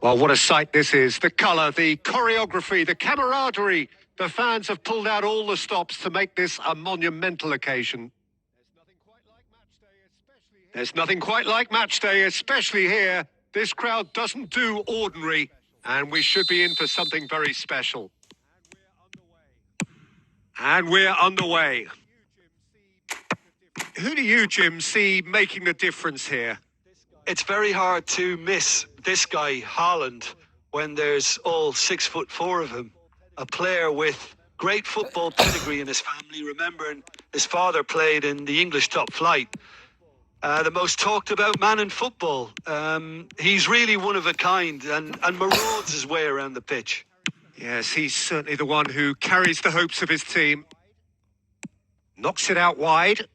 Well, what a sight this is. The colour, the choreography, the camaraderie. The fans have pulled out all the stops to make this a monumental occasion. There's nothing quite like match day, especially here. This crowd doesn't do ordinary, and we should be in for something very special. And we're underway. Who do you, Jim, see making the difference here? It's very hard to miss this guy, Haaland, when there's all 6'4" of him. A player with great football pedigree in his family, remembering his father played in the English top flight. The most talked about man in football. He's really one of a kind and marauds his way around the pitch. Yes, he's certainly the one who carries the hopes of his team. Knocks it out wide.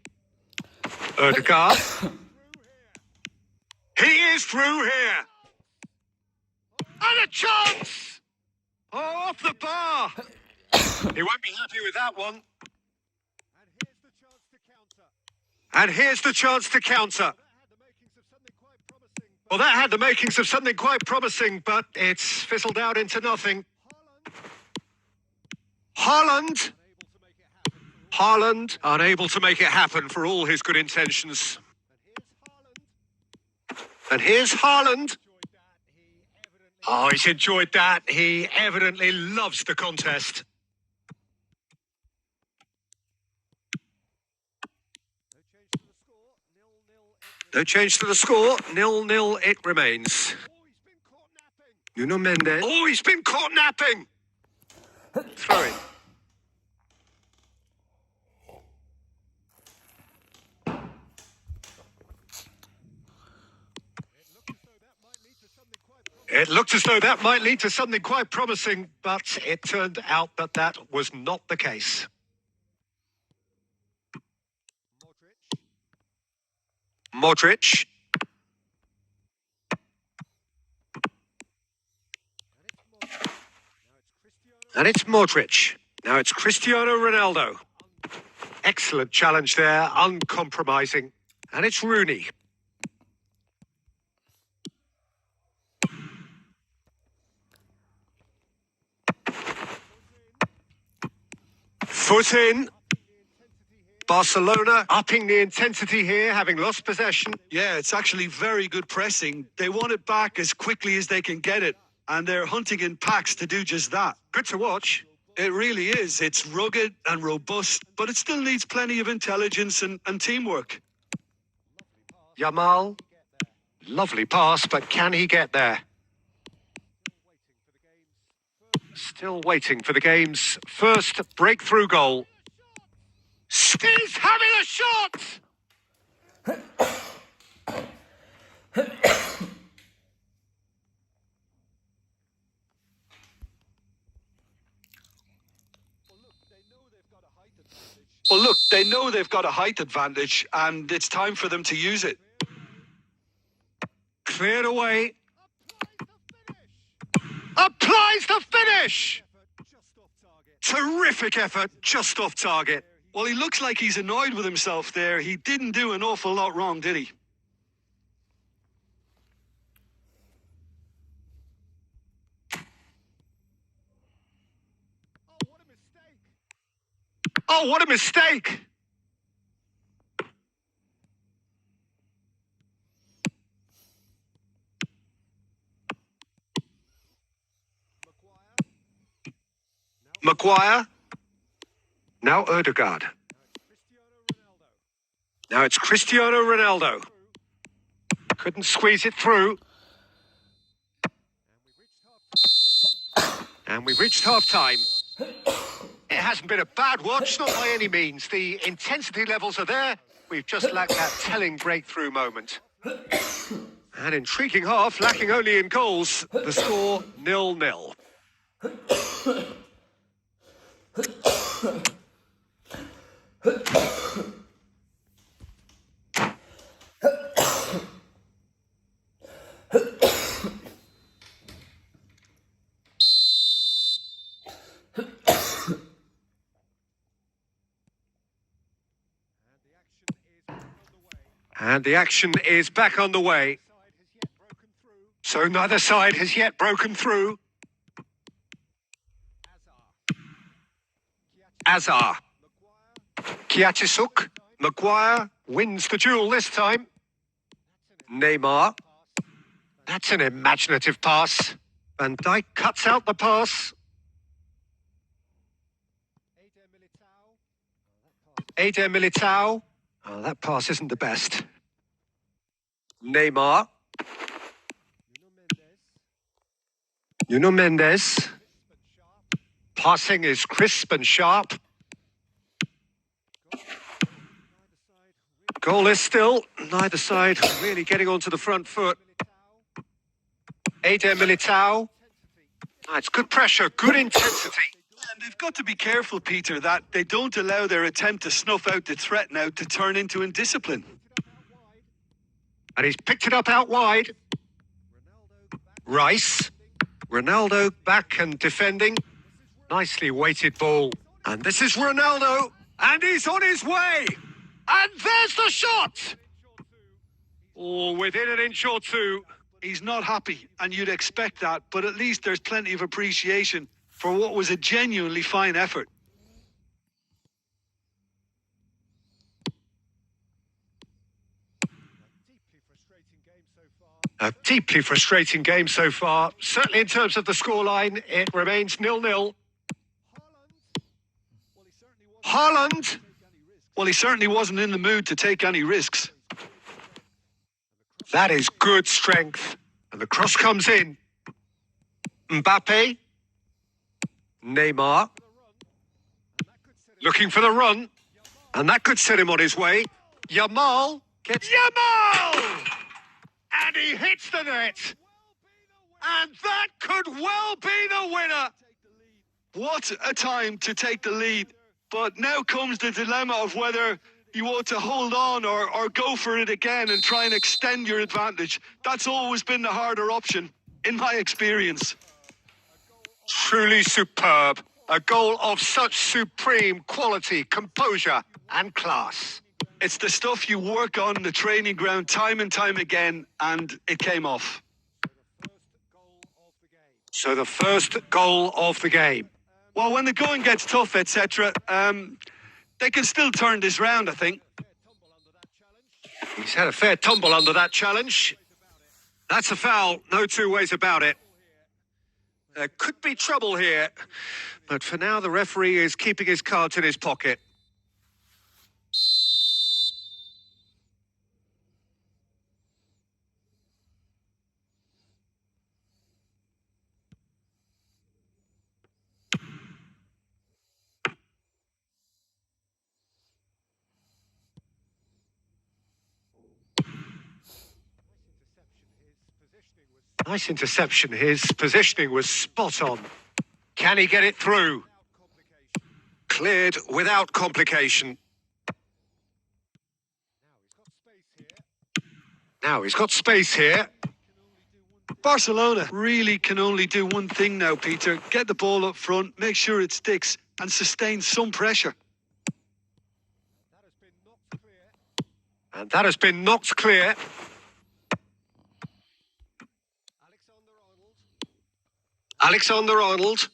Ødegaard. He is through here. And a chance! Oh, off the bar. He won't be happy with that one. And here's the chance to counter. Well, that had the makings of something quite promising, but it's fizzled out into nothing. Haaland. Haaland, unable to make it happen for all his good intentions. And here's Haaland. Oh, he's enjoyed that. He evidently loves the contest. No change to the score. 0-0 it remains. Nuno Mendes. Oh, he's been caught napping. Throwing. It looked as though that might lead to something quite promising, but it turned out that that was not the case. Modric. And it's Modric. Now it's Cristiano Ronaldo. Excellent challenge there, uncompromising. And it's Rooney. Foot in. Barcelona upping the intensity here, having lost possession. Yeah, it's actually very good pressing. They want it back as quickly as they can get it, and they're hunting in packs to do just that. Good to watch. It really is. It's rugged and robust, but it still needs plenty of intelligence and teamwork. Yamal. Lovely pass, but can he get there? Still waiting for the game's first breakthrough goal. He's having a shot! Well, look, they know they've got a height advantage, and it's time for them to use it. Cleared away. Applies the finish! Terrific effort, just off target. Well, he looks like he's annoyed with himself there. He didn't do an awful lot wrong, did he? Oh, what a mistake! Maguire. Now Ødegaard. Now it's Cristiano Ronaldo. Couldn't squeeze it through. And we've reached half-time. It hasn't been a bad watch, not by any means. The intensity levels are there. We've just lacked that telling breakthrough moment. An intriguing half, lacking only in goals. The score 0-0. And the action is back on the way. So neither side has yet broken through. Azar. Kiatisuk. Maguire wins the duel this time. Neymar. That's an imaginative pass. Van Dijk cuts out the pass. Eder Militao. Oh, that pass isn't the best. Neymar. Nuno Mendes. Passing is crisp and sharp. Goal is still. Neither side really getting onto the front foot. Eder Militao. It's good pressure, good intensity. And they've got to be careful, Peter, that they don't allow their attempt to snuff out the threat now to turn into indiscipline. And he's picked it up out wide. Rice. Ronaldo back and defending. Nicely weighted ball. And this is Ronaldo. And he's on his way. And there's the shot. Oh, within an inch or two. He's not happy, and you'd expect that, but at least there's plenty of appreciation for what was a genuinely fine effort. A deeply frustrating game so far. Certainly in terms of the scoreline, it remains 0-0. Haaland. Well, he certainly wasn't in the mood to take any risks. That is good strength. And the cross comes in. Mbappe. Neymar. Looking for the run. And that could set him on his way. Yamal gets... Yamal! And he hits the net. And that could well be the winner. What a time to take the lead. But now comes the dilemma of whether you ought to hold on or go for it again and try and extend your advantage. That's always been the harder option, in my experience. Truly superb. A goal of such supreme quality, composure and class. It's the stuff you work on the training ground time and time again, and it came off. So the first goal of the game. Well, when the going gets tough, etc., they can still turn this round, I think. He's had a fair tumble under that challenge. That's a foul, no two ways about it. There could be trouble here, but for now the referee is keeping his cards in his pocket. Nice interception. His positioning was spot on. Can he get it through? Cleared without complication. Now he's got space here. Barcelona really can only do one thing now, Peter. Get the ball up front, make sure it sticks, and sustain some pressure. And that has been knocked clear. Alexander-Arnold.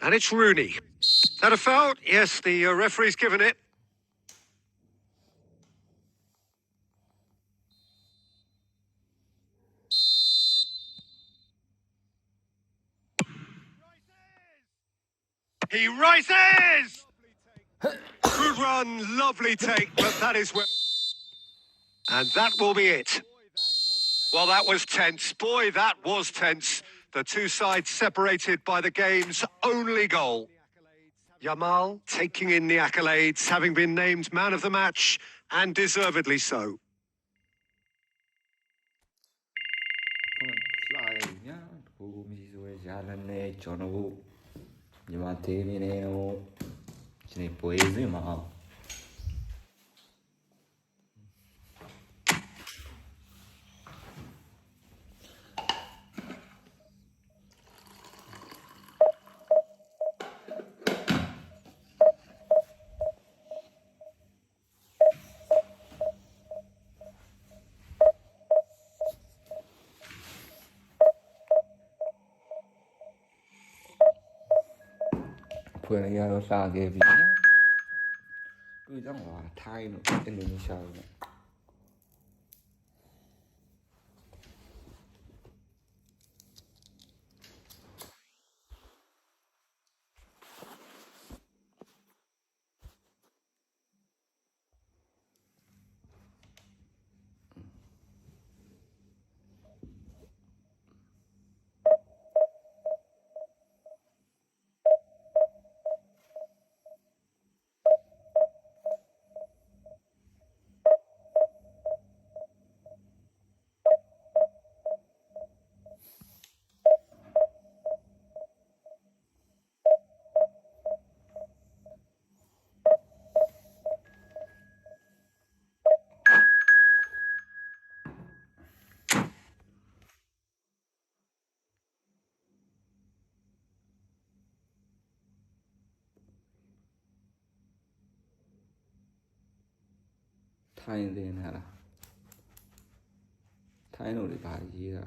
And it's Rooney. Is that a foul? Yes, the referee's given it. He rises! Good run, lovely take, but that is where... And that will be it. Well, that was tense. Boy, that was tense. The two sides separated by the game's only goal. Yamal taking in the accolades, having been named man of the match, and deservedly so. ဖွင့်ရတော့စခဲ့ပြီနော်တွေ့တော့ဟာထိုင်းတို့အင်ဒိုနီးရှားတို့ ထိုင်းတင်ဟာလားထိုင်းတို့တွေပါရေးတာ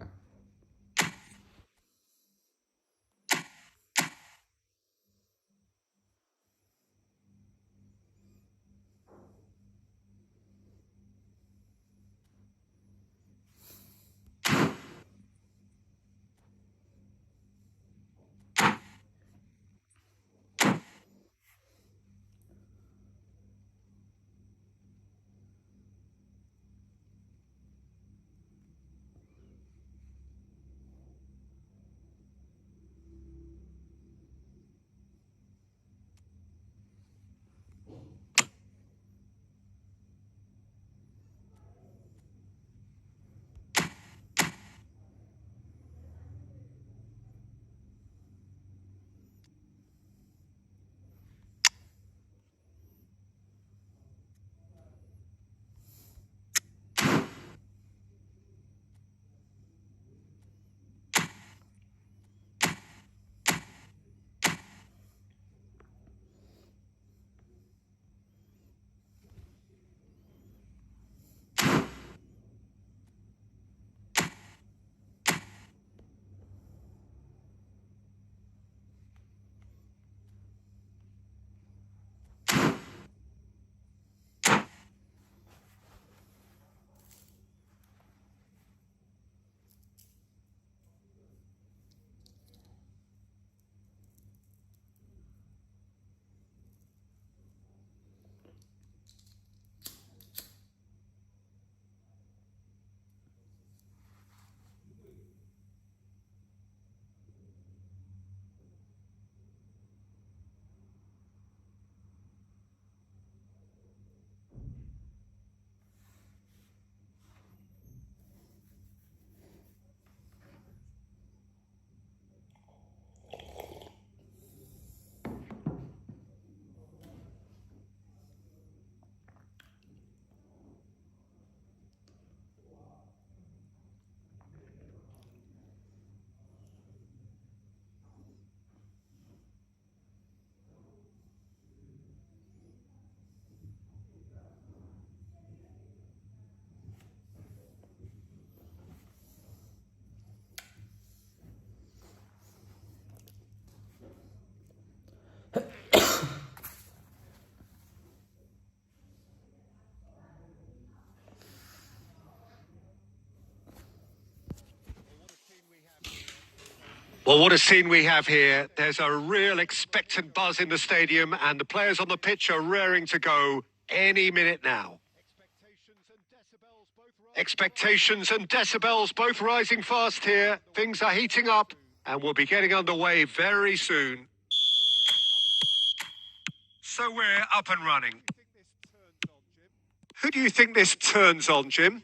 Well, what a scene we have here. There's a real expectant buzz in the stadium, and the players on the pitch are raring to go any minute now. Expectations and decibels both rising fast here. Things are heating up, and we'll be getting underway very soon. So we're up and running. Who do you think this turns on, Jim?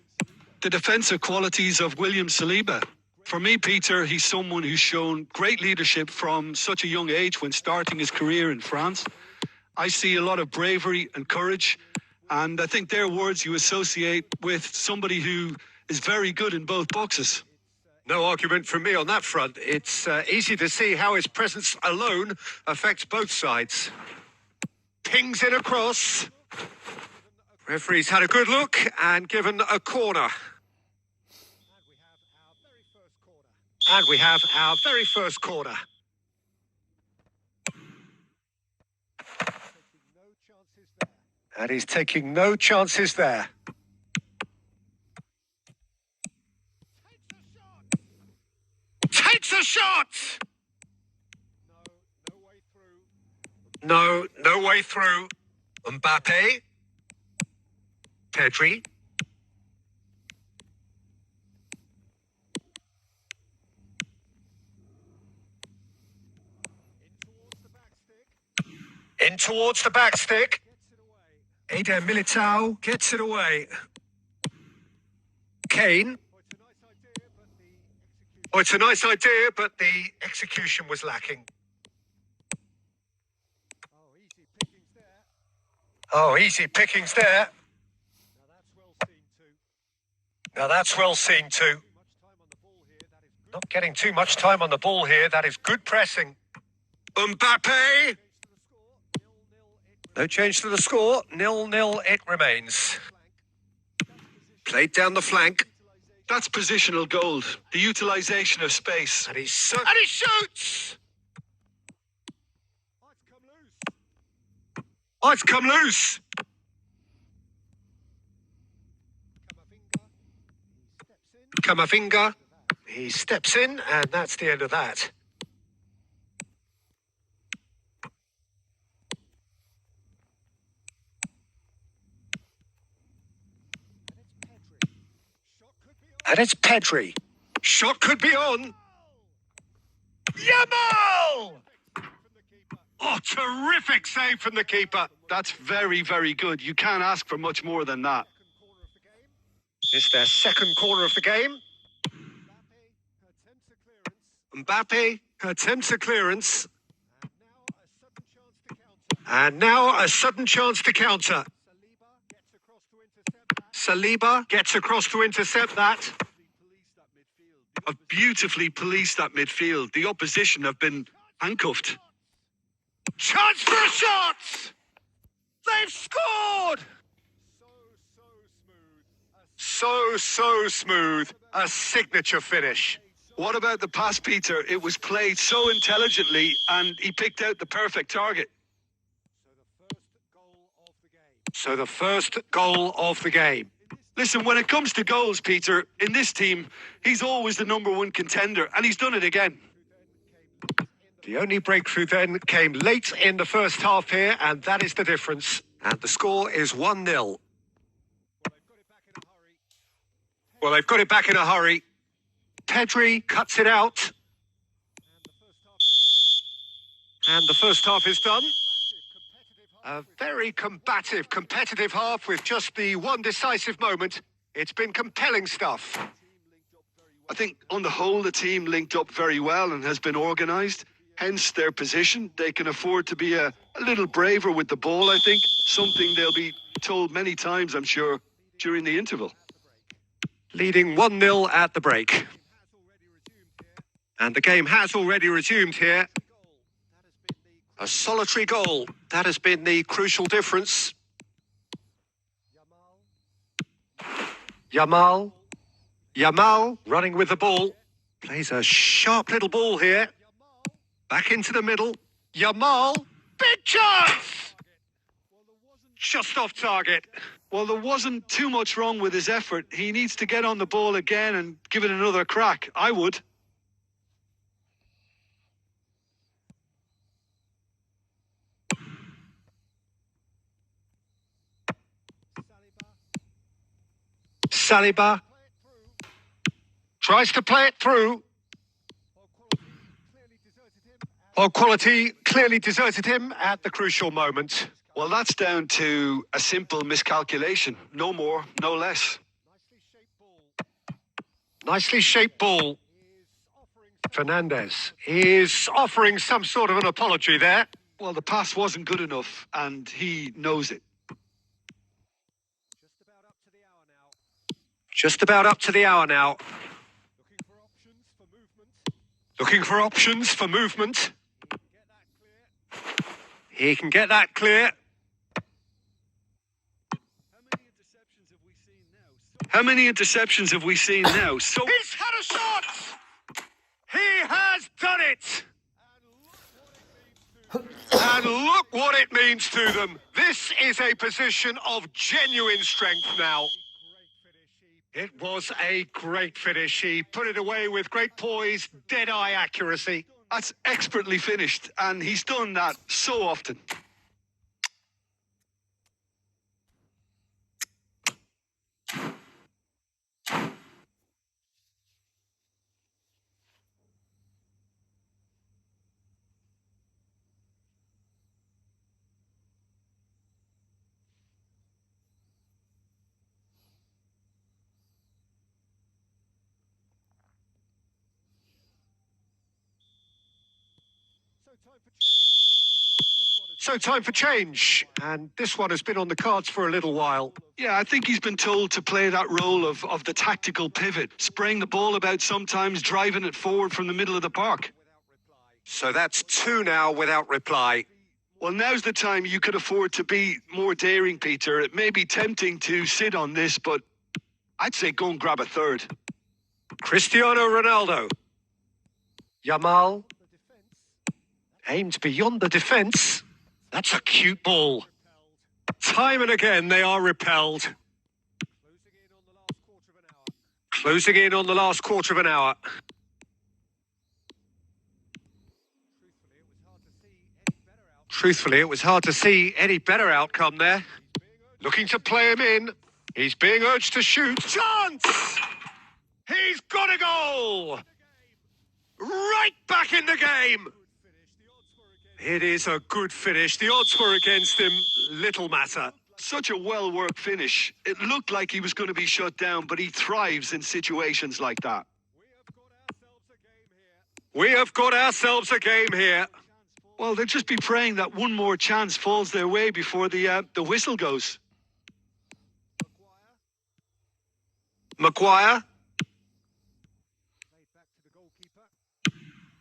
The defensive qualities of William Saliba. For me, Peter, he's someone who's shown great leadership from such a young age when starting his career in France. I see a lot of bravery and courage, and I think they're words you associate with somebody who is very good in both boxes. No argument from me on that front. It's easy to see how his presence alone affects both sides. Pings it across. Referee's had a good look and given a corner. And we have our very first corner. And he's taking no chances there. Takes a shot! No way through. Mbappe. Pedri. In towards the back stick. Eder Militao gets it away. Kane. Oh, it's a nice idea, but the execution was lacking. Oh, easy pickings there. Now that's well seen too. Not getting too much time on the ball here. That is good pressing. Mbappe! No change to the score. 0-0 it remains. Played down the flank. That's positional gold. The utilisation of space. And he shoots! Oh, it's come loose! Camavinga. He steps in, and that's the end of that. And it's Pedri. Shot could be on. Yamal! Oh, terrific save from the keeper. That's very, very good. You can't ask for much more than that. It's their second corner of the game. Mbappe attempts a clearance. And now a sudden chance to counter. Saliba gets across to intercept that. Have beautifully policed that midfield. The opposition have been handcuffed. Chance for a shot! They've scored! So smooth. A signature finish. What about the pass, Peter? It was played so intelligently and he picked out the perfect target. So the first goal of the game. Listen, when it comes to goals, Peter, in this team, he's always the number one contender, and he's done it again. The only breakthrough then came late in the first half here, and that is the difference. And the score is 1-0. Well, they've got it back in a hurry. Pedri cuts it out. And the first half is done. A very combative, competitive half with just the one decisive moment. It's been compelling stuff. I think on the whole, the team linked up very well and has been organised. Hence their position. They can afford to be a little braver with the ball, I think. Something they'll be told many times, I'm sure, during the interval. Leading 1-0 at the break. And the game has already resumed here. A solitary goal. That has been the crucial difference. Yamal running with the ball. Plays a sharp little ball here. Back into the middle. Yamal. Big chance! Just off target. Well, there wasn't too much wrong with his effort. He needs to get on the ball again and give it another crack. I would. Saliba tries to play it through. Well, quality clearly deserted him at the crucial moment. Well, that's down to a simple miscalculation. No more, no less. Nicely shaped ball. Fernandez is offering some sort of an apology there. Well, the pass wasn't good enough, and he knows it. Just about up to the hour now. Looking for options for movement. He can get that clear. How many interceptions have we seen now? So He's had a shot! He has done it! And look what it means to them. This is a position of genuine strength now. It was a great finish. He put it away with great poise, dead-eye accuracy. That's expertly finished, and he's done that so often. So time for change, and this one has been on the cards for a little while. Yeah, I think he's been told to play that role of the tactical pivot, spraying the ball about sometimes, driving it forward from the middle of the park. So that's 2 now without reply. Well, now's the time you could afford to be more daring, Peter. It may be tempting to sit on this, but I'd say go and grab a third. Cristiano Ronaldo. Yamal. Aimed beyond the defence. That's a cute ball. Time and again they are repelled. Closing in on the last quarter of an hour. Truthfully, it was hard to see any better outcome there. Looking to play him in. He's being urged to shoot. Chance! He's got a goal! Right back in the game! It is a good finish. The odds were against him. Little matter. Such a well-worked finish. It looked like he was going to be shut down, but he thrives in situations like that. We have got ourselves a game here. Well, they'll just be praying that one more chance falls their way before the whistle goes. Maguire.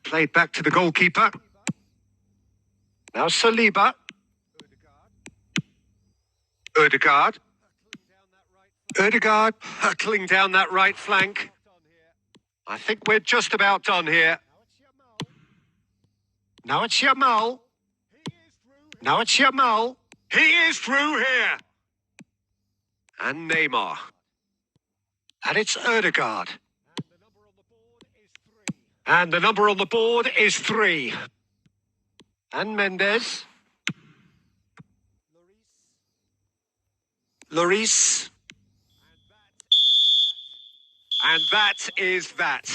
Played back to the goalkeeper. Now Saliba. Ødegaard. Ødegaard hurtling down that right flank. I think we're just about done here. Now it's Yamal. Now it's Yamal. He is through here. And Neymar. And it's Ødegaard. And the number on the board is 3. And Mendes. Lloris. And that is that.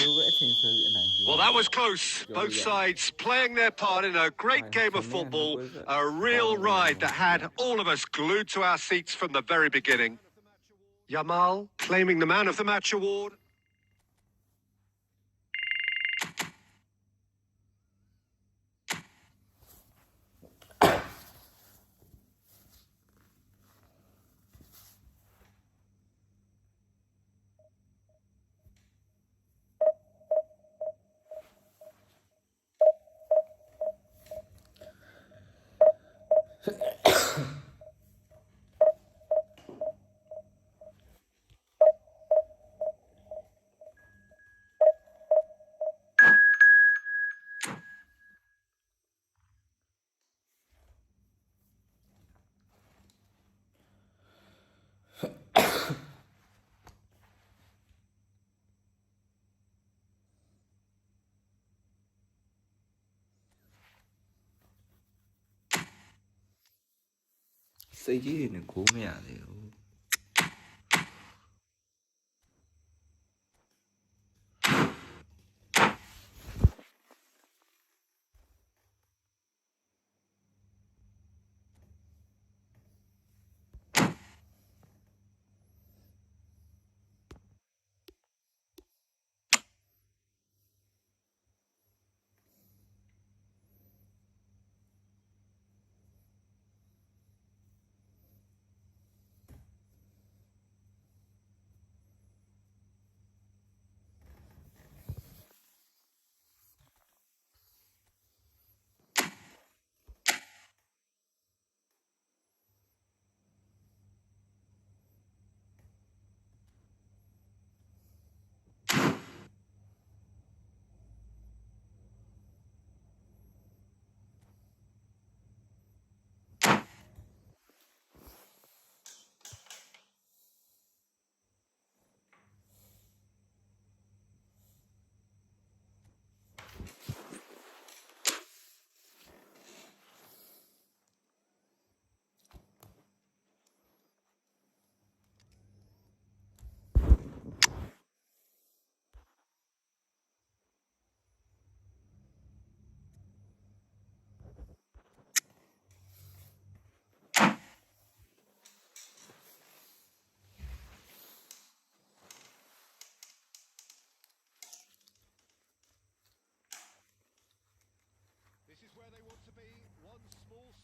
Well, that was close. Both sides playing their part in a great game of football. A real ride that had all of us glued to our seats from the very beginning. Yamal claiming the Man of the Match award. Xâyကြီးတွေနဲ့ကိုးမရသေးဘူး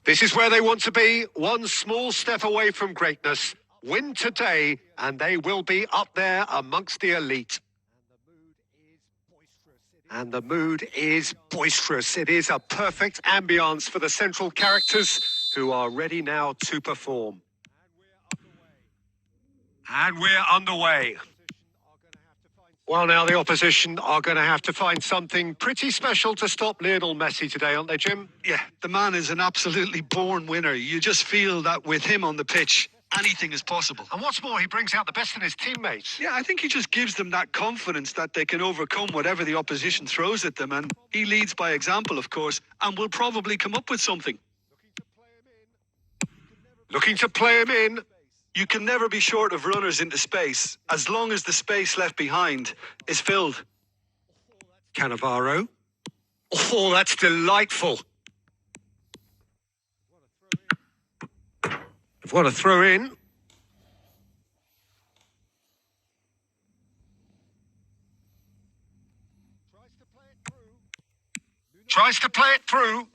This is where they want to be, one small step away from greatness. Win today, and they will be up there amongst the elite. And the mood is boisterous. It is a perfect ambience for the central characters who are ready now to perform. And we're underway. Well, now the opposition are going to have to find something pretty special to stop Lionel Messi today, aren't they, Jim? Yeah, the man is an absolutely born winner. You just feel that with him on the pitch, anything is possible. And what's more, he brings out the best in his teammates. Yeah, I think he just gives them that confidence that they can overcome whatever the opposition throws at them. And he leads by example, of course, and will probably come up with something. Looking to play him in. You can never be short of runners into space, as long as the space left behind is filled. Cannavaro. Oh, that's delightful. What a throw in. Tries to play it through.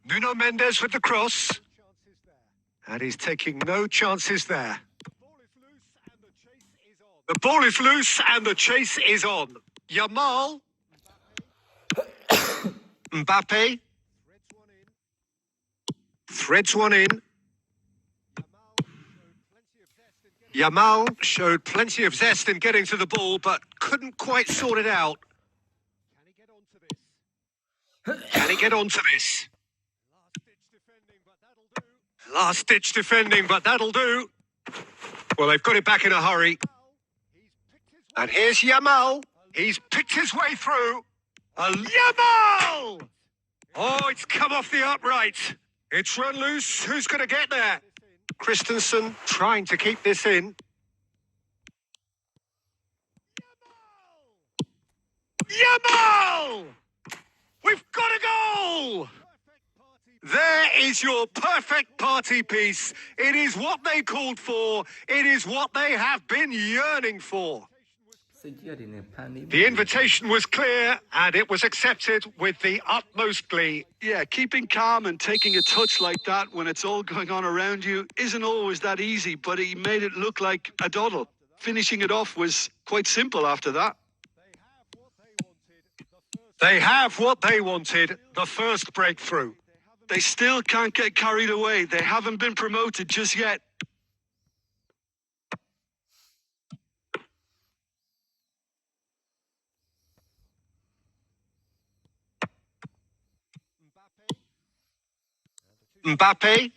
Nuno Mendes with the cross. And he's taking no chances there. The ball is loose and the chase is on. Yamal. Mbappe. Threads one in. Yamal showed plenty of zest in getting to the ball, but couldn't quite sort it out. Can he get onto this? Last-ditch defending, but that'll do. Well, they've got it back in a hurry. And here's Yamal. He's picked his way through. Yamal! Oh, it's come off the upright. It's run loose. Who's going to get there? Christensen trying to keep this in. Yamal! We've got a goal! There is your perfect party piece. It is what they called for. It is what they have been yearning for. The invitation was clear and it was accepted with the utmost glee. Yeah, keeping calm and taking a touch like that when it's all going on around you isn't always that easy, but he made it look like a doddle. Finishing it off was quite simple after that. They have what they wanted, the first breakthrough. They still can't get carried away. They haven't been promoted just yet. Mbappe.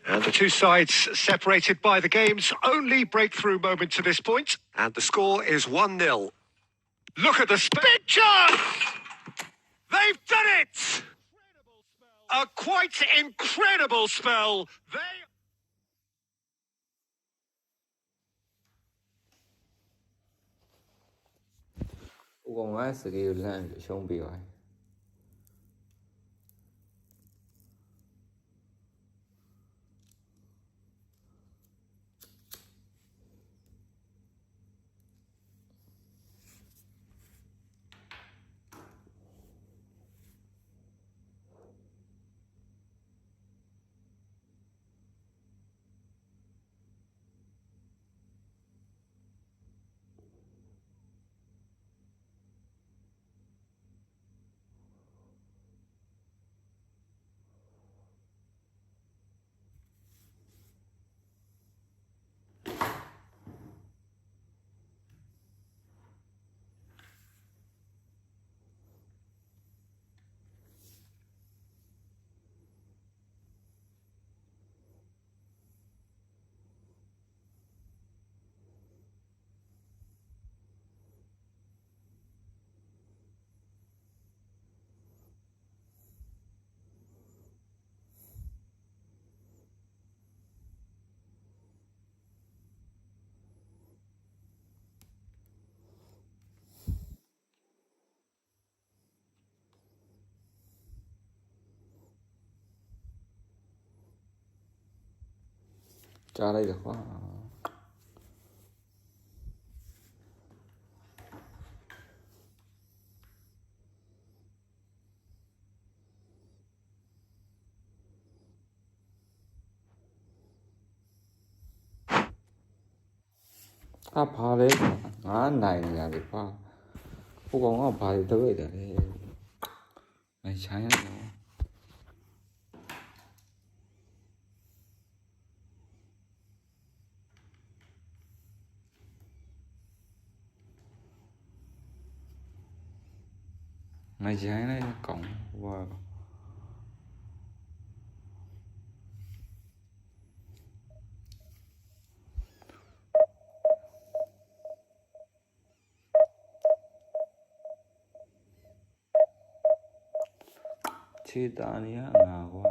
And the two sides separated by the game's only breakthrough moment to this point. And the score is 1-0. Look at the big chance! They've done it! A quite incredible spell. They... 我们是个人兄弟啊。加了一话。ငါဘာလဲငါနိုင်နေရတယ်ပါဟိုကောင်ကဘာတွေလုပ်ရတယ်လဲမချိုင်းရတော့မချိုင်းလိုက်ကောင်ဟိုကခြေတာနေရငါကွာ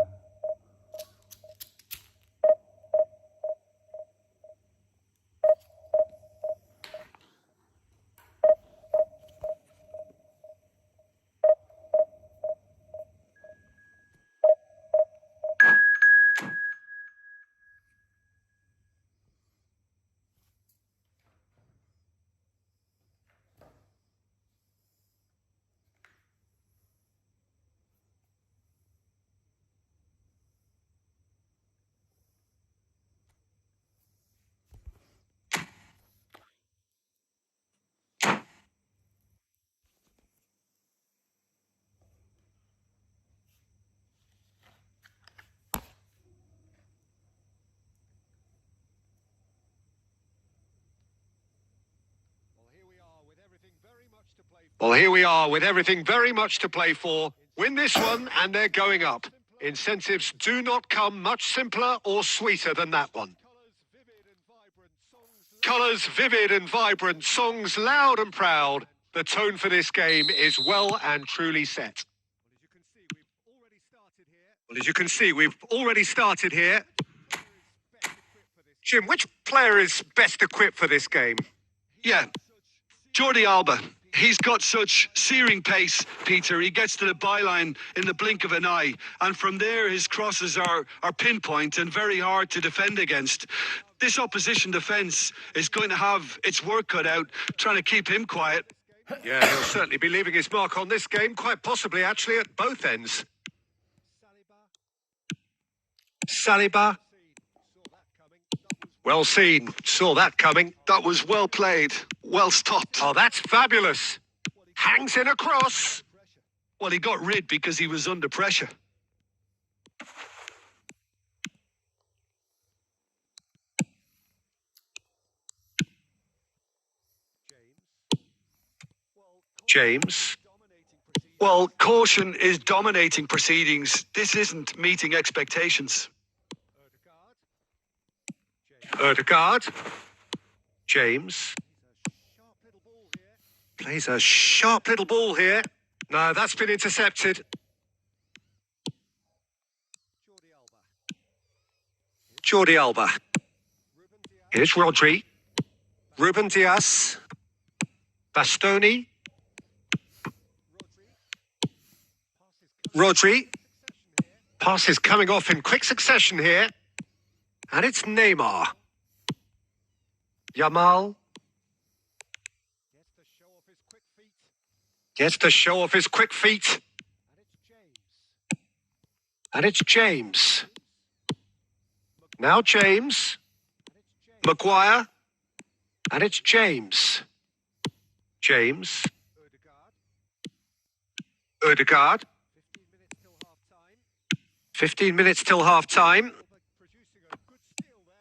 Well, here we are with everything very much to play for. Win this one and they're going up. Incentives do not come much simpler or sweeter than that one. Colours vivid and vibrant, songs loud and proud. The tone for this game is well and truly set. Well, as you can see, we've already started here. Jim, which player is best equipped for this game? Yeah, Jordi Alba. He's got such searing pace, Peter. He gets to the byline in the blink of an eye. And from there, his crosses are pinpoint and very hard to defend against. This opposition defence is going to have its work cut out, trying to keep him quiet. Yeah, he'll certainly be leaving his mark on this game, quite possibly actually at both ends. Saliba. Well seen. Saw that coming. That was well played, well stopped. Oh, that's fabulous. Hangs in a cross. Well, he got rid because he was under pressure. James. Well, caution is dominating proceedings. This isn't meeting expectations. Erdegaard. James. Plays a sharp little ball here. No, that's been intercepted. Jordi Alba. Here's Rodri. Ruben Dias. Bastoni. Rodri. Pass is coming off in quick succession here. And it's Neymar. Yamal. Gets to show off his quick feet. And it's James. Now James. Maguire. And it's James. James. Erdegaard. 15 minutes till half-time.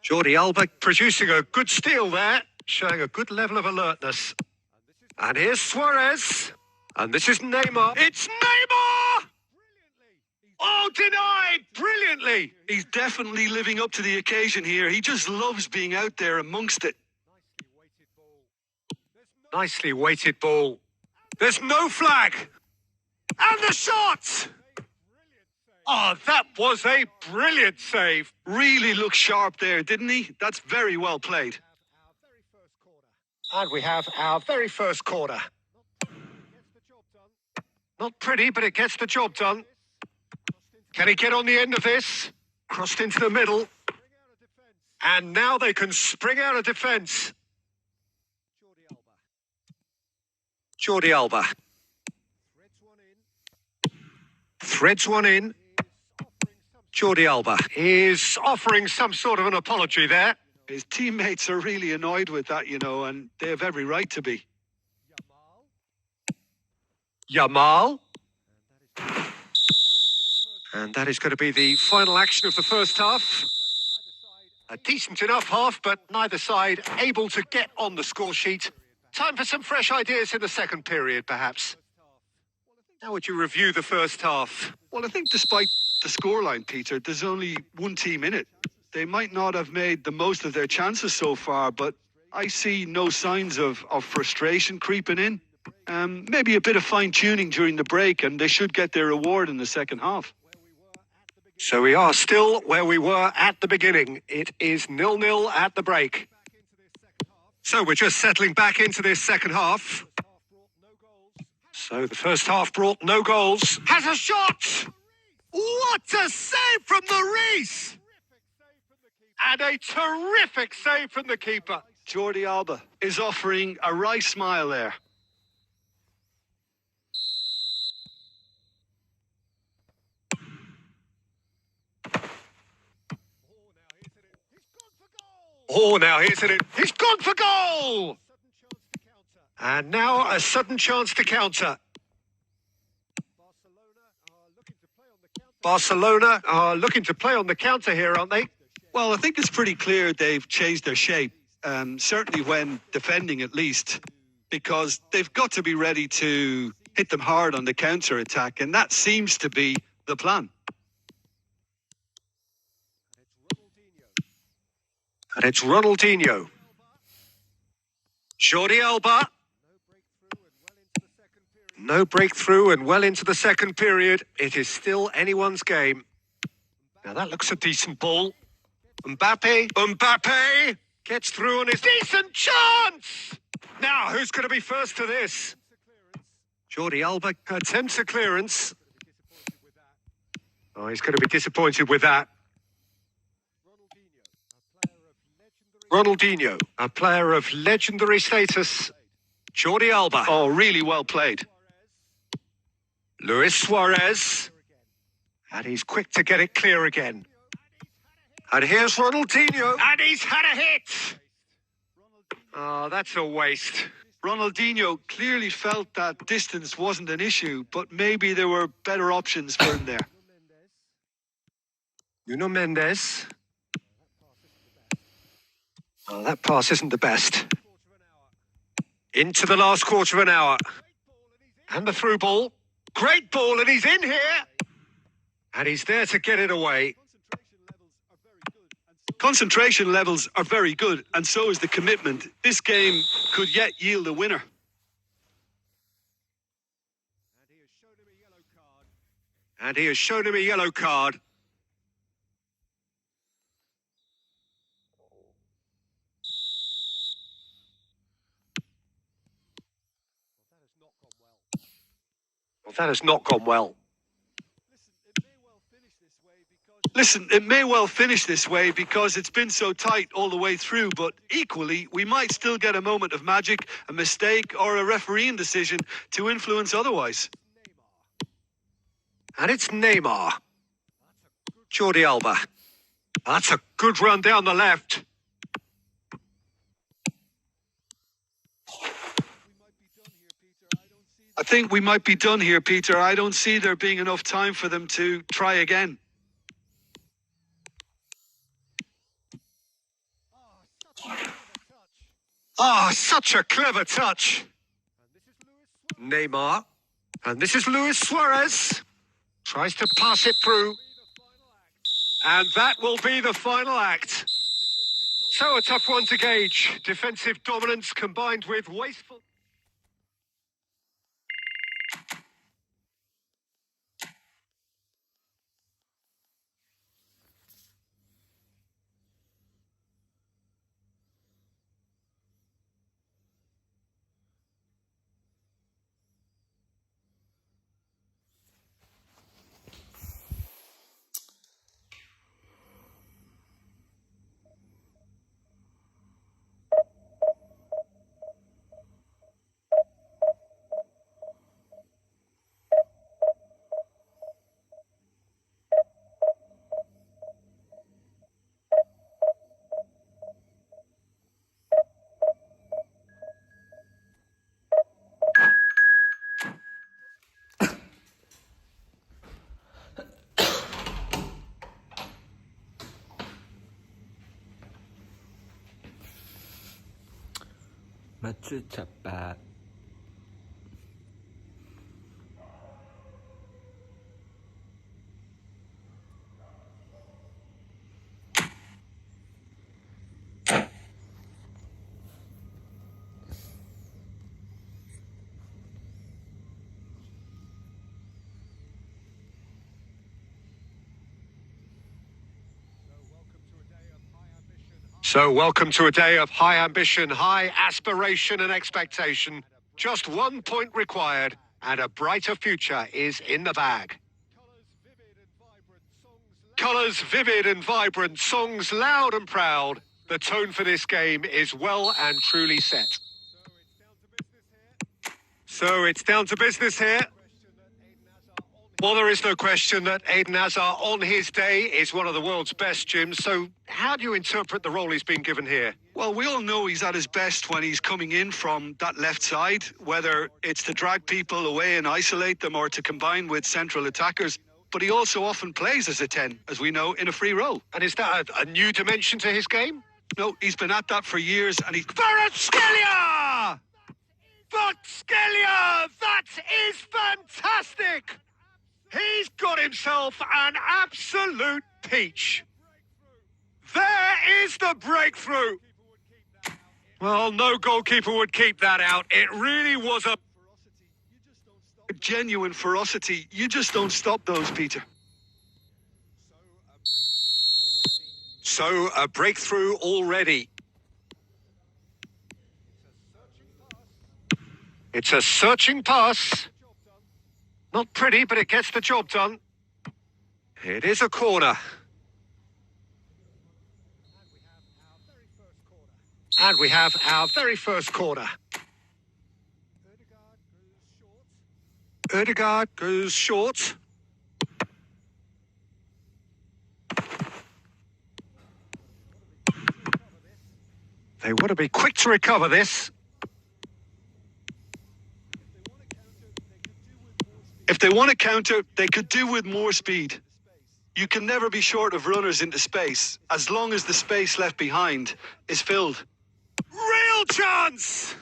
Jordi Alba producing a good steal there, showing a good level of alertness. And here's Suarez. And this is Neymar. It's Neymar! Oh, denied! Brilliantly! He's definitely living up to the occasion here. He just loves being out there amongst it. Nicely weighted ball. There's no flag! And the shot! Oh, that was a brilliant save. Really looked sharp there, didn't he? That's very well played. And we have our very first corner. Not pretty, but it gets the job done. Can he get on the end of this? Crossed into the middle. And now they can spring out of defence. Jordi Alba. Threads one in. Jordi Alba is offering some sort of an apology there. His teammates are really annoyed with that, and they have every right to be. Yamal. And that is going to be the final action of the first half. A decent enough half, but neither side able to get on the score sheet. Time for some fresh ideas in the second period, perhaps. How would you review the first half? Well, I think despite the scoreline, Peter, there's only one team in it. They might not have made the most of their chances so far, but I see no signs of frustration creeping in. Maybe a bit of fine-tuning during the break, and they should get their reward in the second half. So we are still where we were at the beginning. It is 0-0 at the break. So we're just settling back into this second half. So the first half brought no goals. Has a shot! What a save from the Reese! And a terrific save from the keeper. Jordi Alba is offering a wry smile there. Oh, now here's it. He's gone for goal! And now a sudden chance to counter. Barcelona are looking to play on the counter here, aren't they? Well, I think it's pretty clear they've changed their shape, certainly when defending at least, because they've got to be ready to hit them hard on the counter-attack, and that seems to be the plan. And it's Ronaldinho. Jordi Alba. No breakthrough and well into the second period. It is still anyone's game. Now that looks a decent ball. Mbappe gets through on his decent chance! Now, who's going to be first to this? Jordi Alba attempts a clearance. Oh, he's going to be disappointed with that. Ronaldinho, a player of legendary status. Jordi Alba. Oh, really well played. Luis Suarez. And he's quick to get it clear again. And here's Ronaldinho. And he's had a hit. Oh, that's a waste. Ronaldinho clearly felt that distance wasn't an issue, but maybe there were better options for him there. Nuno Mendes. Oh, that pass isn't the best. Into the last quarter of an hour. And the through ball. Great ball, and he's in here. And he's there to get it away. Concentration levels are very good, and so is the commitment. This game could yet yield a winner. And he has shown him a yellow card. Well, that has not gone well. Listen, it may well finish this way because it's been so tight all the way through, but equally, we might still get a moment of magic, a mistake, or a refereeing decision to influence otherwise. And it's Neymar. Jordi Alba. That's a good run down the left. I think we might be done here, Peter. I don't see there being enough time for them to try again. Ah, such a clever touch. Neymar. And this is Luis Suarez. Tries to pass it through. And that will be the final act. So a tough one to gauge. Defensive dominance combined with wasteful... 마츠 차빠. So welcome to a day of high ambition, high aspiration and expectation. Just 1 point required and a brighter future is in the bag. Colours vivid and vibrant, songs loud and proud. The tone for this game is well and truly set. So it's down to business here. Well, there is no question that Eden Hazard on his day is one of the world's best, Jim. So how do you interpret the role he's been given here? Well, we all know he's at his best when he's coming in from that left side, whether it's to drag people away and isolate them or to combine with central attackers. But he also often plays as a 10, as we know, in a free role. And is that a new dimension to his game? No, he's been at that for years, and he's... Kvaratskhelia! Kvaratskhelia! That is fantastic! He's got himself an absolute peach. There is the breakthrough. Well, no goalkeeper would keep that out. It really was a genuine ferocity. You just don't stop those, Peter. So a breakthrough already. It's a searching pass. Not pretty, but it gets the job done. It is a corner. And we have our very first corner. Ødegaard goes short. They want to be quick to recover this. If they want to counter, they could do with more speed. You can never be short of runners into space, as long as the space left behind is filled. Real chance!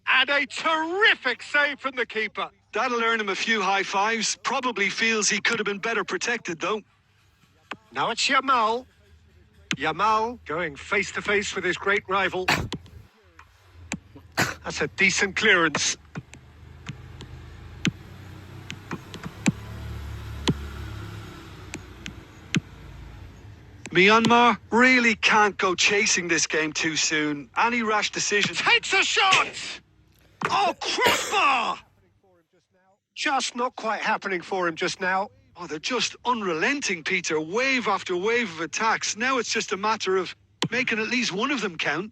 And a terrific save from the keeper. That'll earn him a few high fives. Probably feels he could have been better protected, though. Now it's Yamal. Yamal going face to face with his great rival. That's a decent clearance. Myanmar really can't go chasing this game too soon. Any rash decision... Takes a shot! Oh, crossbar! Just not quite happening for him just now. Oh, they're just unrelenting, Peter. Wave after wave of attacks. Now it's just a matter of making at least one of them count.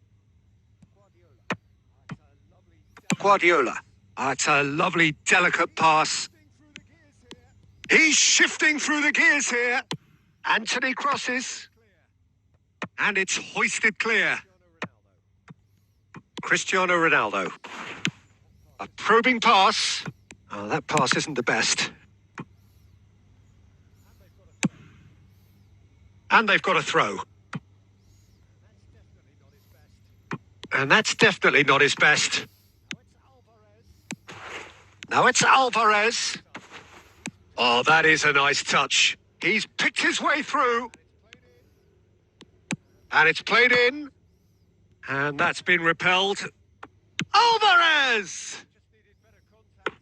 Guardiola. It's a lovely, delicate pass. He's shifting through the gears here. Anthony crosses. And it's hoisted clear. Cristiano Ronaldo. A probing pass. Oh, that pass isn't the best. And they've got a throw. And that's definitely not his best. Now it's Alvarez. Oh, that is a nice touch. He's picked his way through. And it's played in. And that's been repelled. Alvarez!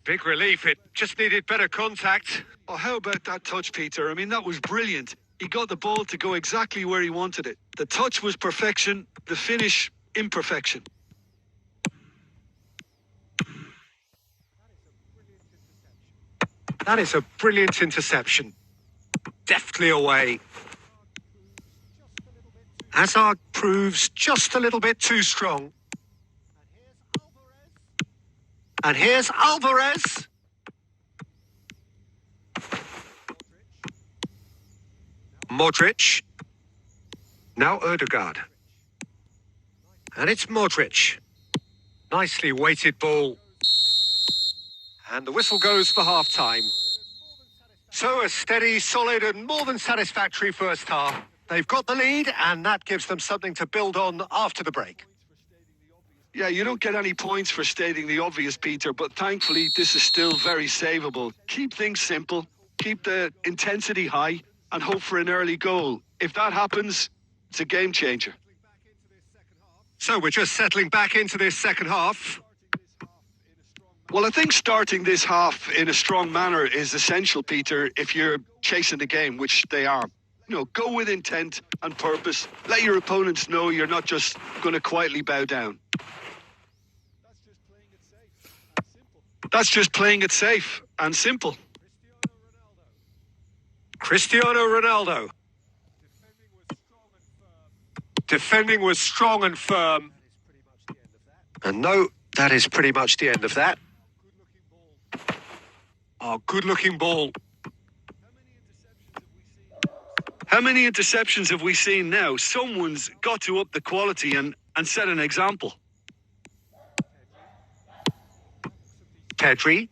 Big relief. It just needed better contact. Oh, how about that touch, Peter? I mean, that was brilliant. He got the ball to go exactly where he wanted it. The touch was perfection, the finish, imperfection. That is a brilliant interception. Deftly away. Hazard proves just a little bit too strong. And here's Alvarez. Modric. Now Ødegaard. And it's Modric. Nicely weighted ball. And the whistle goes for half-time. So a steady, solid and more than satisfactory first half. They've got the lead and that gives them something to build on after the break. Yeah, you don't get any points for stating the obvious, Peter, but thankfully this is still very savable. Keep things simple, keep the intensity high, and hope for an early goal. If that happens, it's a game changer. So we're just settling back into this second half. Well, I think starting this half in a strong manner is essential, Peter, if you're chasing the game, which they are. You know, go with intent and purpose. Let your opponents know you're not just going to quietly bow down. That's just playing it safe and simple. Cristiano Ronaldo. Defending was strong and firm. And no, that is pretty much the end of that. Oh, good-looking ball. How many interceptions have we seen now? Someone's got to up the quality and set an example. Pedri.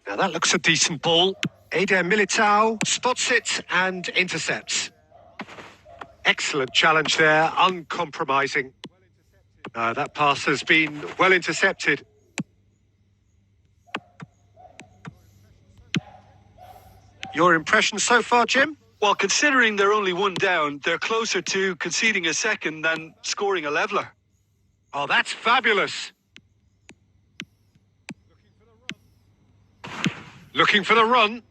Now that looks a decent ball. Eder Militao spots it and intercepts. Excellent challenge there, uncompromising. That pass has been well intercepted. Your impression so far, Jim? Well, considering they're only one down, they're closer to conceding a second than scoring a leveller. Oh, that's fabulous. Looking for the run.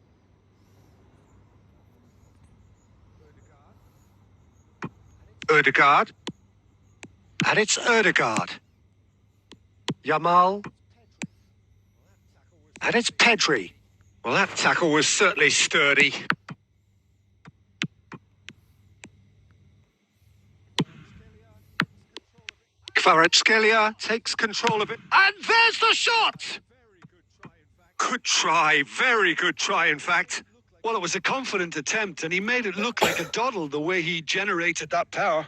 Ødegaard. And it's Ødegaard. Yamal. And it's Pedri. Well, that tackle was certainly sturdy. Kvaratskhelia takes control of it. And there's the shot! Good try, very good try, in fact. Well, it was a confident attempt, and he made it look like a doddle the way he generated that power.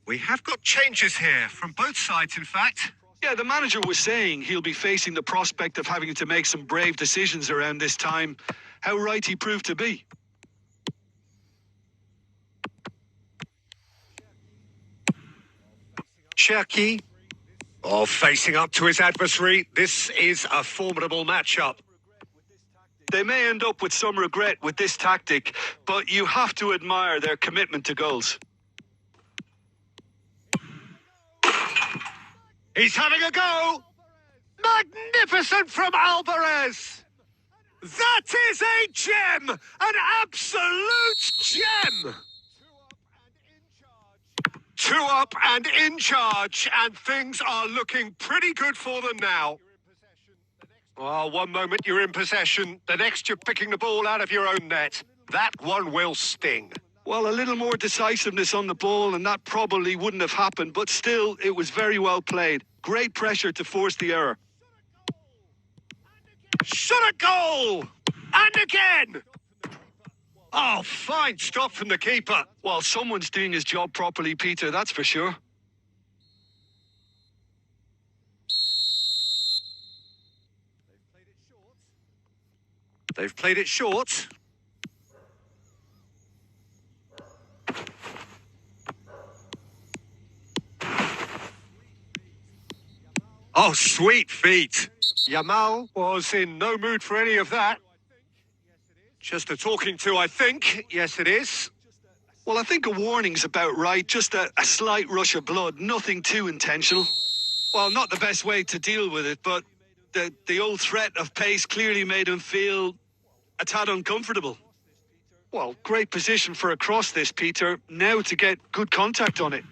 We have got changes here from both sides, in fact. Yeah, the manager was saying he'll be facing the prospect of having to make some brave decisions around this time. How right he proved to be. Cherki. Oh, facing up to his adversary. This is a formidable matchup. They may end up with some regret with this tactic, but you have to admire their commitment to goals. He's having a go. Magnificent from Alvarez. That is a gem. An absolute gem. 2 up and in charge. And things are looking pretty good for them now. Oh, one moment you're in possession. The next you're picking the ball out of your own net. That one will sting. Well, a little more decisiveness on the ball, and that probably wouldn't have happened, but still, it was very well played. Great pressure to force the error. Shot a goal! And again! Oh, fine stop from the keeper. Well, someone's doing his job properly, Peter, that's for sure. They've played it short. Oh, sweet feet. Yamal was in no mood for any of that. Just a talking to, I think. Yes, it is. Well, I think a warning's about right. Just a slight rush of blood. Nothing too intentional. Well, not the best way to deal with it, but the old threat of pace clearly made him feel a tad uncomfortable. Well, great position for a cross this, Peter. Now to get good contact on it.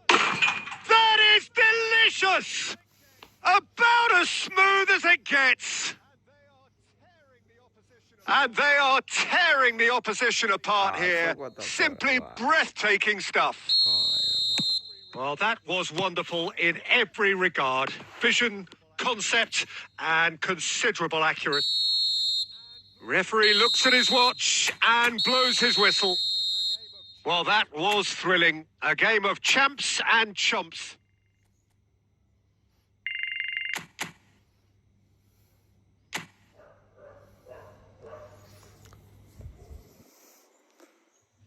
That is delicious! About as smooth as it gets. And they are tearing the opposition apart here. Simply breathtaking stuff. Well, that was wonderful in every regard. Vision, concept, and considerable accuracy. Referee looks at his watch and blows his whistle. Well, that was thrilling. A game of champs and chumps.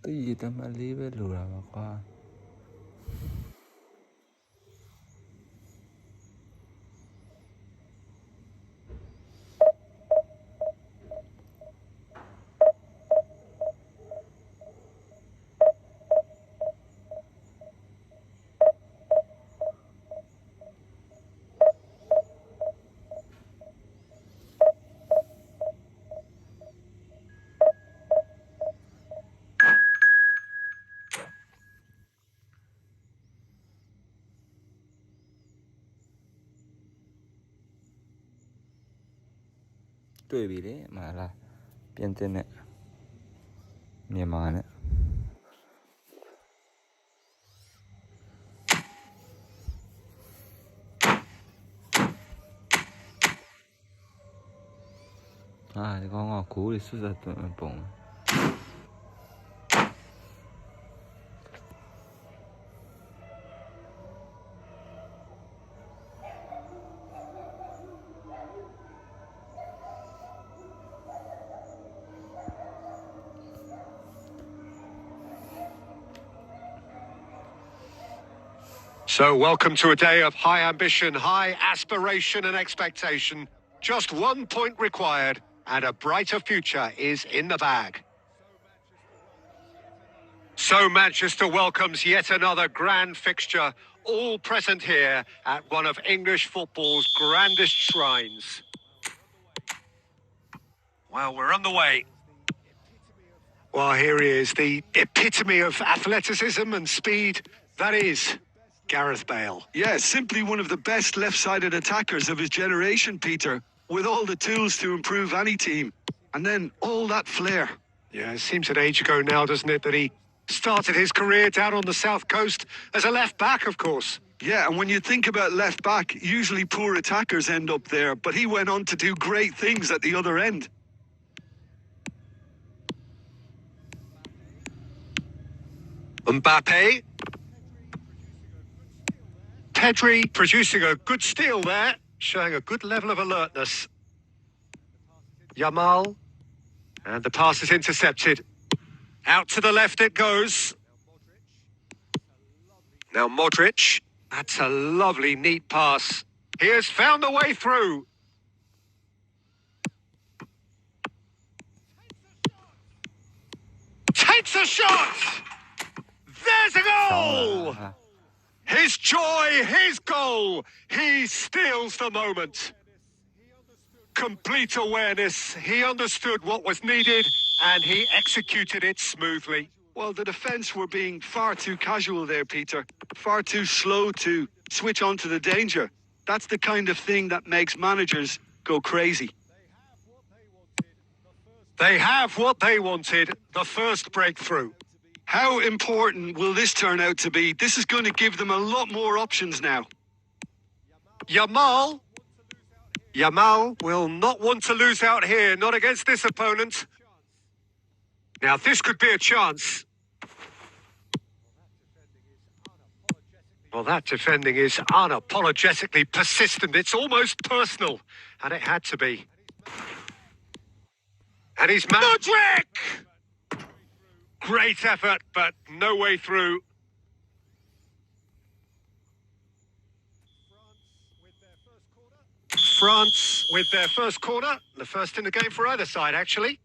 Tí tâm lý với lùa mà qua. Tuổi bị đấy mà là biến tên này miền mà nữa. Thì con ngõ cú thì xuất ra tụi mình bổng. So welcome to a day of high ambition, high aspiration and expectation. Just 1 point required and a brighter future is in the bag. So Manchester welcomes yet another grand fixture, all present here at one of English football's grandest shrines. Well, we're on the way. Well, here he is, the epitome of athleticism and speed. That is Gareth Bale. Yeah, simply one of the best left-sided attackers of his generation, Peter, with all the tools to improve any team. And then all that flair. Yeah, it seems an age ago now, doesn't it, that he started his career down on the south coast as a left-back, of course. Yeah, and when you think about left-back, usually poor attackers end up there, but he went on to do great things at the other end. Mbappe. Pedri producing a good steal there, showing a good level of alertness. Yamal. And the pass is intercepted. Out to the left it goes. Now Modric. That's a lovely, neat pass. He has found the way through. Takes a shot! There's a goal! His joy, his goal. He steals the moment. Complete awareness. He understood what was needed and he executed it smoothly. Well, the defence were being far too casual there, Peter. Far too slow to switch on to the danger. That's the kind of thing that makes managers go crazy. They have what they wanted, the first breakthrough. How important will this turn out to be? This is going to give them a lot more options now. Yamal will not want to lose out here, not against this opponent. Now this could be a chance. Well, that defending is unapologetically persistent. It's almost personal, and it had to be. And he's Modric! Great effort, but no way through. France with their first corner. The first in the game for either side, actually.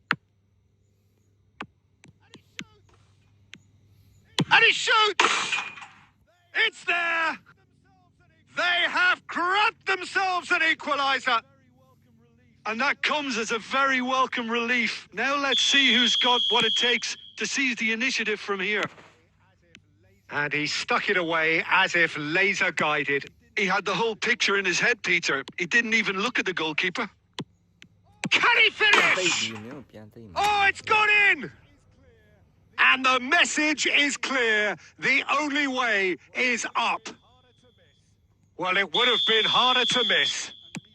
And he shoots! It's there! They have grabbed themselves an equaliser. And that comes as a very welcome relief. Now let's see who's got what it takes to seize the initiative from here. And he stuck it away as if laser guided. He had the whole picture in his head, Peter. He didn't even look at the goalkeeper. Can he finish? Oh, it's gone in! And the message is clear. The only way is up. Well, it would have been harder to miss.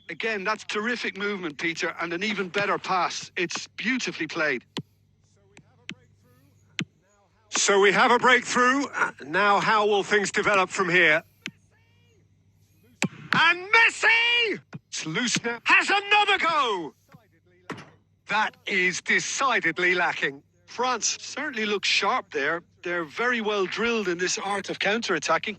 Again, that's terrific movement, Peter, and an even better pass. It's beautifully played. So we have a breakthrough. Now how will things develop from here? And Messi! It's loose now. Has another go! That is decidedly lacking. France certainly looks sharp there. They're very well drilled in this art of counter-attacking.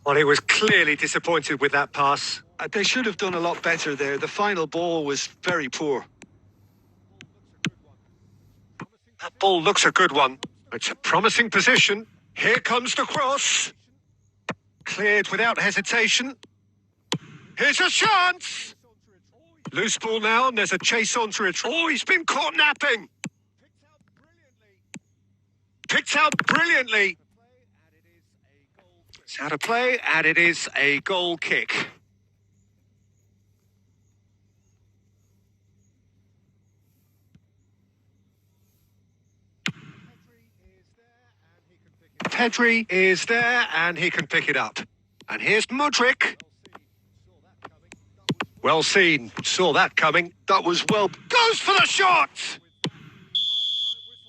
Well, he was clearly disappointed with that pass. They should have done a lot better there. The final ball was very poor. That ball looks a good one. It's a promising position. Here comes the cross. Cleared without hesitation. Here's a chance. Loose ball now, and there's a chase onto it. Oh, he's been caught napping. Picked out brilliantly. It's out of play, and it is a goal kick. Pedri is there, and he can pick it up. And here's Mudryk. Well seen. Saw that coming. That was well... Goes for the shot!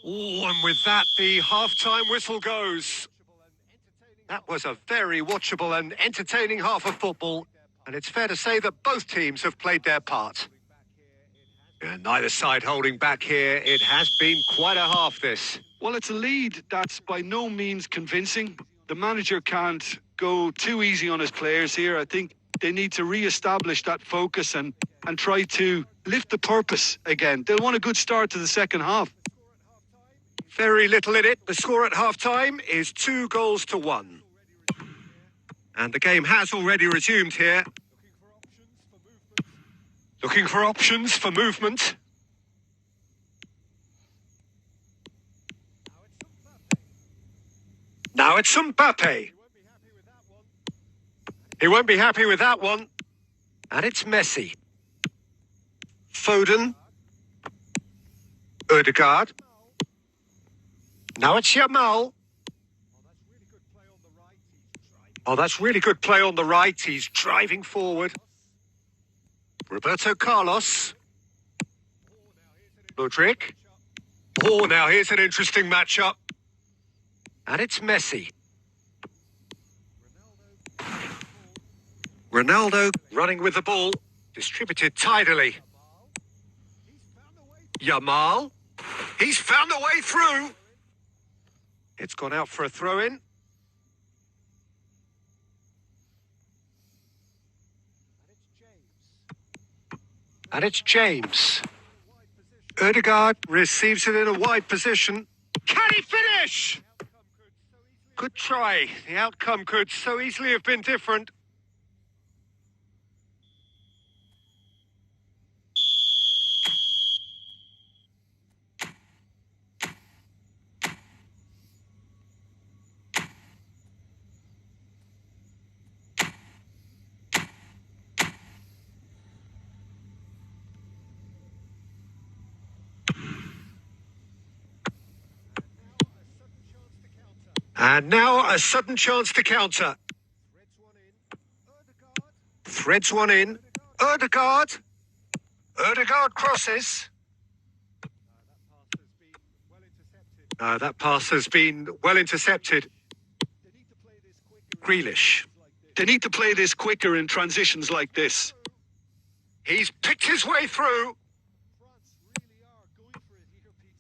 Oh, and with that, the half-time whistle goes. That was a very watchable and entertaining half of football. And it's fair to say that both teams have played their part. And neither side holding back here. It has been quite a half, this. Well, it's a lead that's by no means convincing. The manager can't go too easy on his players here. I think they need to re-establish that focus and try to lift the purpose again. They'll want a good start to the second half. Very little in it. The score at half-time is 2-1. And the game has already resumed here. Looking for options for movement. Now it's Mbappe. He won't be happy with that one. And it's Messi. Foden. Ødegaard. Now it's Yamal. Oh, that's really good play on the right. He's driving forward. Roberto Carlos. Mudryk. Oh, now here's an interesting matchup. And it's Messi. Ronaldo running with the ball. Distributed tidily. Yamal. He's found a way through. It's gone out for a throw-in. And it's James. Ødegaard receives it in a wide position. Can he finish? Good try. The outcome could so easily have been different. And now a sudden chance to counter. Threads one in. Ødegaard. Ødegaard crosses. That pass has been well intercepted. Grealish. They need to play this quicker in transitions like this. He's picked his way through.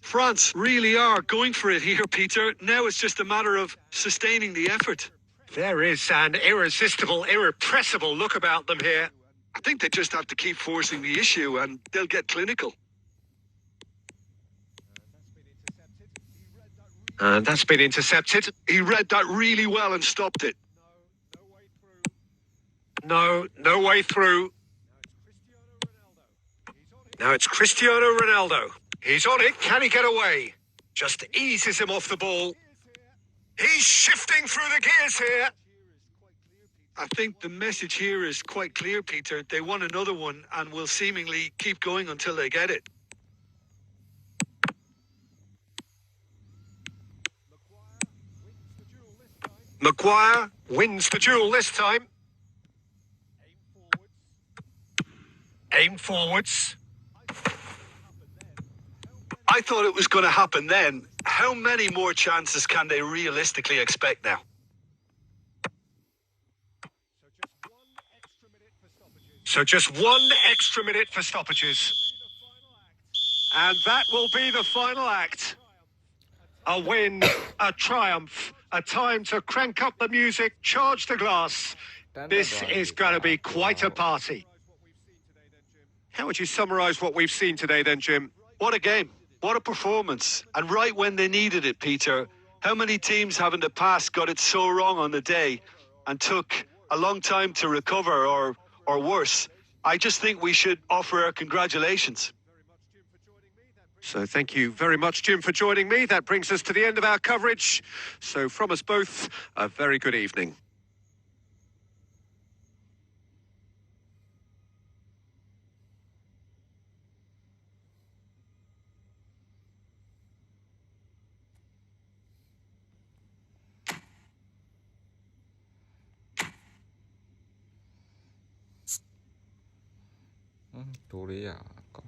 France really are going for it here, Peter. Now it's just a matter of sustaining the effort. There is an irresistible, irrepressible look about them here. I think they just have to keep forcing the issue and they'll get clinical. And that's been intercepted. He read that really well and stopped it. No way through. Now it's Cristiano Ronaldo. He's on it. Can he get away? Just eases him off the ball. He's shifting through the gears here. I think the message here is quite clear, Peter. They won another one and will seemingly keep going until they get it. Maguire wins the duel this time. Aim forwards. I thought it was going to happen then. How many more chances can they realistically expect now? So just 1 extra minute for stoppages. And that will be the final act. A win, a triumph, a time to crank up the music, charge the glass. This is going to be quite a party. How would you summarise what we've seen today then, Jim? What a game. What a performance. And right when they needed it, Peter. How many teams have in the past got it so wrong on the day and took a long time to recover or worse? I just think we should offer our congratulations. So thank you very much, Jim, for joining me. That brings us to the end of our coverage. So from us both, a very good evening. 둘이야 아까